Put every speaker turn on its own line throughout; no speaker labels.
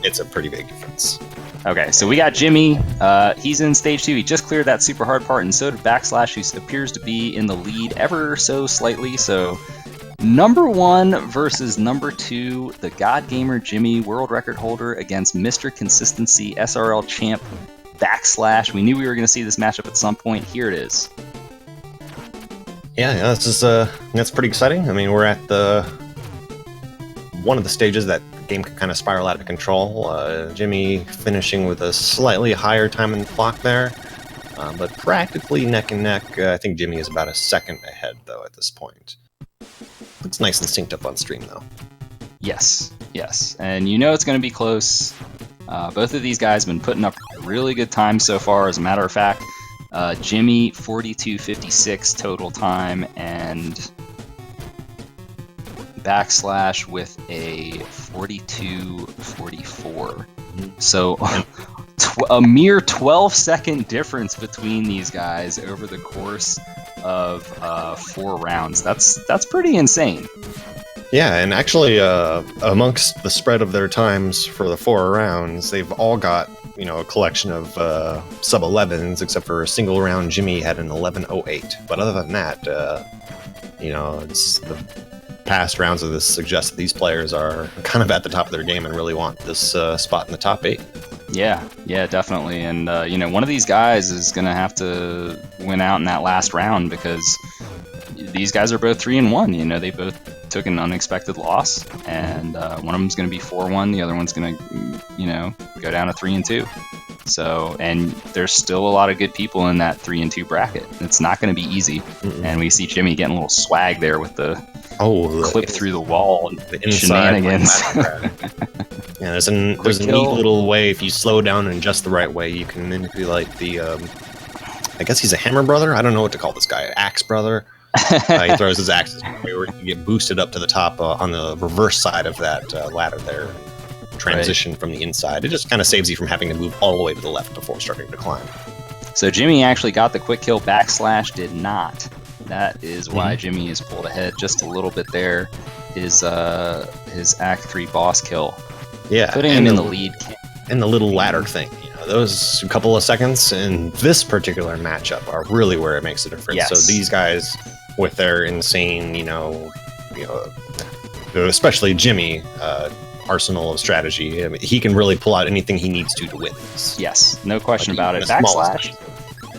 It's a pretty big difference.
Okay, so we got Jimmy. He's in stage 2. He just cleared that super hard part, and so did Backslash, who appears to be in the lead ever so slightly. So number 1 versus number 2, the God Gamer Jimmy, world record holder, against Mr. Consistency SRL champ Backslash. We knew we were going to see this matchup at some point. Here it is.
Yeah, this is that's pretty exciting. I mean, we're at one of the stages that the game can kind of spiral out of control. Jimmy finishing with a slightly higher time in the clock there, but practically neck and neck. I think Jimmy is about a second ahead, though, at this point. Looks nice and synced up on stream, though. Yes, and you know it's going to be close.
Both of these guys have been putting up really good times so far. As a matter of fact, Jimmy 42.56 total time, and Backslash with a 42.44. So a mere 12-second difference between these guys over the course of 4 rounds. That's pretty insane.
Yeah, and actually, amongst the spread of their times for the 4 rounds, they've all got, a collection of sub-11s, except for a single round. Jimmy had an 11.08. But other than that, it's the past rounds of this suggest that these players are kind of at the top of their game and really want this spot in the top 8.
Yeah, definitely. And, one of these guys is going to have to win out in that last round, because these guys are both 3-1. They both took an unexpected loss, and one of them's going to be 4-1. The other one's going to, go down to 3-2. So, and there's still a lot of good people in that 3-2 bracket. It's not going to be easy. Mm-mm. And we see Jimmy getting a little swag there with the clip through the wall and the shenanigans.
Yeah, there's a neat little way, if you slow down in just the right way, you can manipulate the, I guess he's a hammer brother? I don't know what to call this guy. Axe brother? He throws his axes where you get boosted up to the top on the reverse side of that ladder there. Transition from the inside. It just kind of saves you from having to move all the way to the left before starting to climb.
So Jimmy actually got the quick kill. Backslash did not. That is why Jimmy is pulled ahead just a little bit there. His Act 3 boss kill.
Yeah.
Putting him in the lead.
And the little ladder thing. Those couple of seconds in this particular matchup are really where it makes a difference. Yes. So these guys, with their insane, especially Jimmy, arsenal of strategy, he can really pull out anything he needs to win this.
Yes, no question about it. Backslash.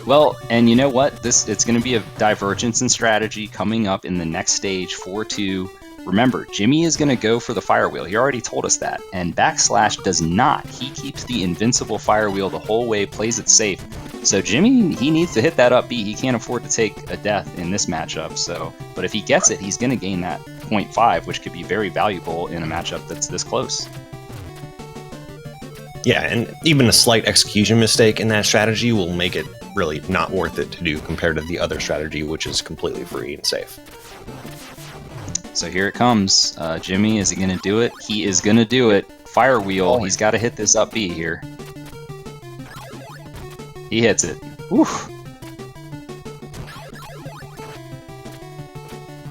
Well, and you know what? It's going to be a divergence in strategy coming up in the next stage, 4-2. Remember, Jimmy is going to go for the fire wheel. He already told us that. And Backslash does not. He keeps the invincible fire wheel the whole way, plays it safe. So Jimmy, he needs to hit that up B. He can't afford to take a death in this matchup. But if he gets it, he's going to gain that 0.5, which could be very valuable in a matchup that's this close.
Yeah, and even a slight execution mistake in that strategy will make it really not worth it to do compared to the other strategy, which is completely free and safe.
So here it comes. Jimmy, is he going to do it? He is going to do it. Fire wheel. He's got to hit this up B here. He hits it. Oof.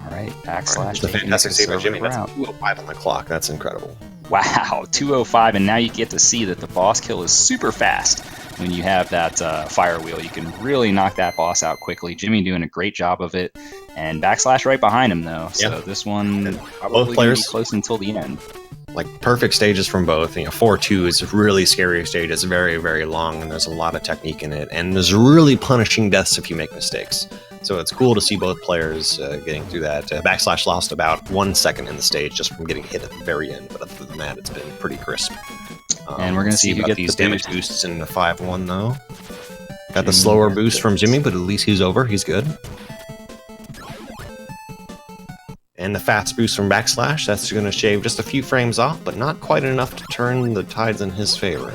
All right, Backslash.
The fantastic save by Jimmy. That's 2:05 on the clock. That's incredible.
Wow, 2:05, and now you get to see that the boss kill is super fast when you have that fire wheel. You can really knock that boss out quickly. Jimmy doing a great job of it, and Backslash right behind him, though. So this one probably going to be close until the end.
Like, perfect stages from both. 4-2 is a really scary stage. It's very, very long, and there's a lot of technique in it. And there's really punishing deaths if you make mistakes. So it's cool to see both players getting through that. Backslash lost about 1 second in the stage just from getting hit at the very end. But other than that, it's been pretty crisp.
And we're going to see who gets
these
the
damage boosts in the 5-1, though. Got the slower boost from Jimmy, but at least he's over. He's good. And the fast boost from Backslash, that's going to shave just a few frames off, but not quite enough to turn the tides in his favor.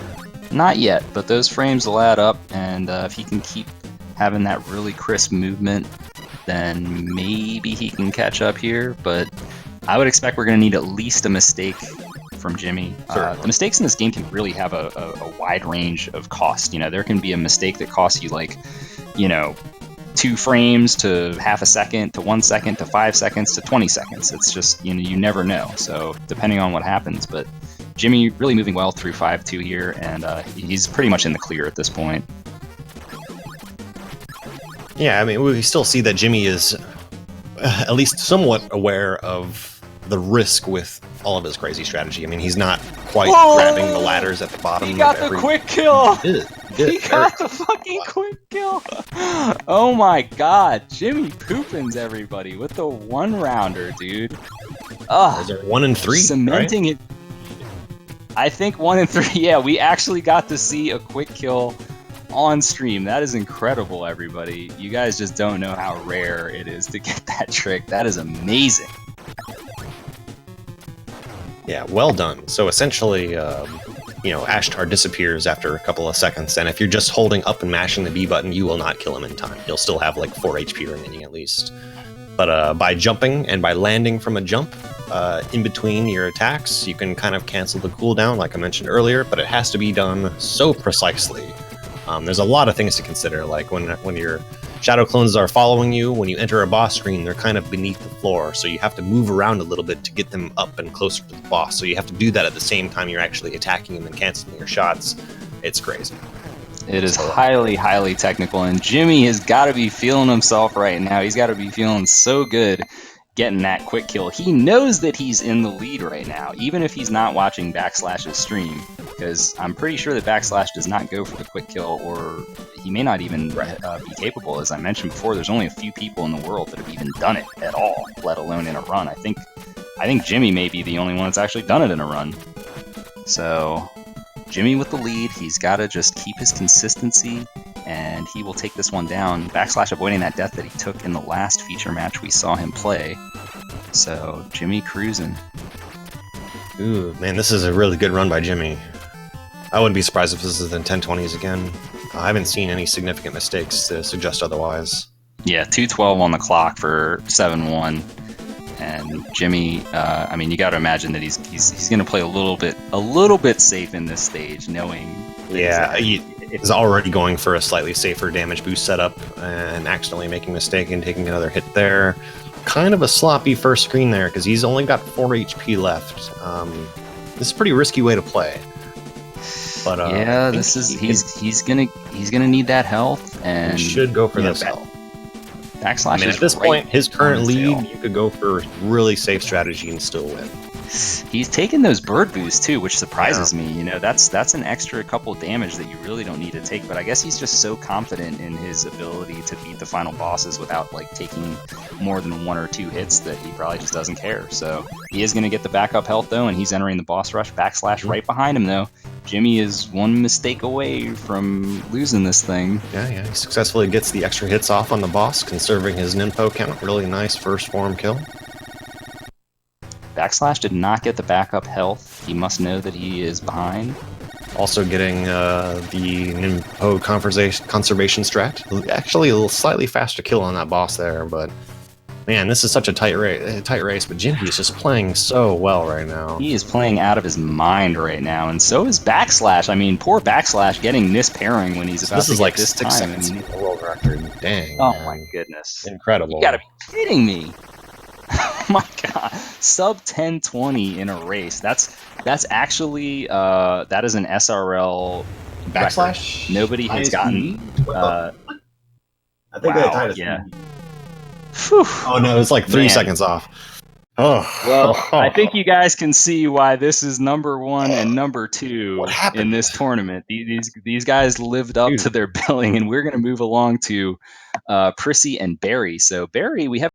Not yet, but those frames will add up, and if he can keep having that really crisp movement, then maybe he can catch up here, but I would expect we're going to need at least a mistake from Jimmy. The mistakes in this game can really have a wide range of cost. There can be a mistake that costs you 2 frames to half a second to 1 second to 5 seconds to 20 seconds. It's just, you never know. So depending on what happens, but Jimmy really moving well through 5-2 here, and he's pretty much in the clear at this point.
Yeah, I mean, we still see that Jimmy is at least somewhat aware of the risk with all of his crazy strategy. I mean, he's not quite grabbing the ladders at the bottom.
He got the quick kill! He got the fucking quick kill! Oh my god, Jimmypoopins, everybody, with the 1-rounder, dude.
Is it 1 and 3?
Cementing
right?
it. I think 1 and 3, yeah, we actually got to see a quick kill on stream. That is incredible, everybody. You guys just don't know how rare it is to get that trick. That is amazing.
Yeah, well done. So essentially, Ashtar disappears after a couple of seconds, and if you're just holding up and mashing the B button, you will not kill him in time. He'll still have like 4 HP remaining at least. But by jumping and by landing from a jump in between your attacks, you can kind of cancel the cooldown, like I mentioned earlier, but it has to be done so precisely. There's a lot of things to consider, like when your shadow clones are following you, when you enter a boss screen, they're kind of beneath the floor, so you have to move around a little bit to get them up and closer to the boss, so you have to do that at the same time you're actually attacking them and canceling your shots. It's crazy.
It is highly, highly technical, and Jimmy has got to be feeling himself right now. He's got to be feeling so good getting that quick kill. He knows that he's in the lead right now, even if he's not watching Backslash's stream, because I'm pretty sure that Backslash does not go for the quick kill, or he may not even be capable. As I mentioned before, there's only a few people in the world that have even done it at all, let alone in a run. I think Jimmy may be the only one that's actually done it in a run. So Jimmy with the lead, he's got to just keep his consistency, and he will take this one down. Backslash avoiding that death that he took in the last feature match we saw him play. So Jimmy cruising.
Ooh, man, this is a really good run by Jimmy. I wouldn't be surprised if this is in 1020s again. I haven't seen any significant mistakes to suggest otherwise.
Yeah, 2:12 on the clock for 7-1. And Jimmy, I mean, you got to imagine that he's going to play a little bit safe in this stage, knowing.
Yeah, he's already going for a slightly safer damage boost setup and accidentally making a mistake and taking another hit there. Kind of a sloppy first screen there because he's only got 4 HP left. This is a pretty risky way to play. But
yeah, this is he's gonna need that health, and
he should go for this health.
Backslash.
I mean, at this point, his current lead, you could go for a really safe strategy and still win.
He's taking those bird boosts too, which surprises me. You know, that's an extra couple damage that you really don't need to take. But I guess he's just so confident in his ability to beat the final bosses without like taking more than 1 or 2 hits that he probably just doesn't care. So he is going to get the backup health though, and he's entering the boss rush. Backslash right behind him though. Jimmy is 1 mistake away from losing this thing.
Yeah, he successfully gets the extra hits off on the boss, conserving his Ninpo count. Really nice first form kill.
Backslash did not get the backup health. He must know that he is behind.
Also getting the Ninpo conservation strat. Actually, a little slightly faster kill on that boss there, but man, this is such a tight race. But Jimmy is just playing so well right now.
He is playing out of his mind right now, and so is Backslash. I mean, poor Backslash getting this pairing when he's about to get this time.
6 seconds in the world record. Dang.
Oh
man.
my goodness.
Incredible.
You gotta be kidding me. Oh my god. Sub 1020 in a race. That's actually that is an SRL
Backslash.
Record. Nobody has gotten
I think
wow,
they tied us.
Yeah.
Oh no, it's like 3 seconds off. Oh.
Well, I think you guys can see why this is number 1 and number 2 in this tournament. These guys lived up to their billing, and we're going to move along to Prissy and Barry. So Barry, we have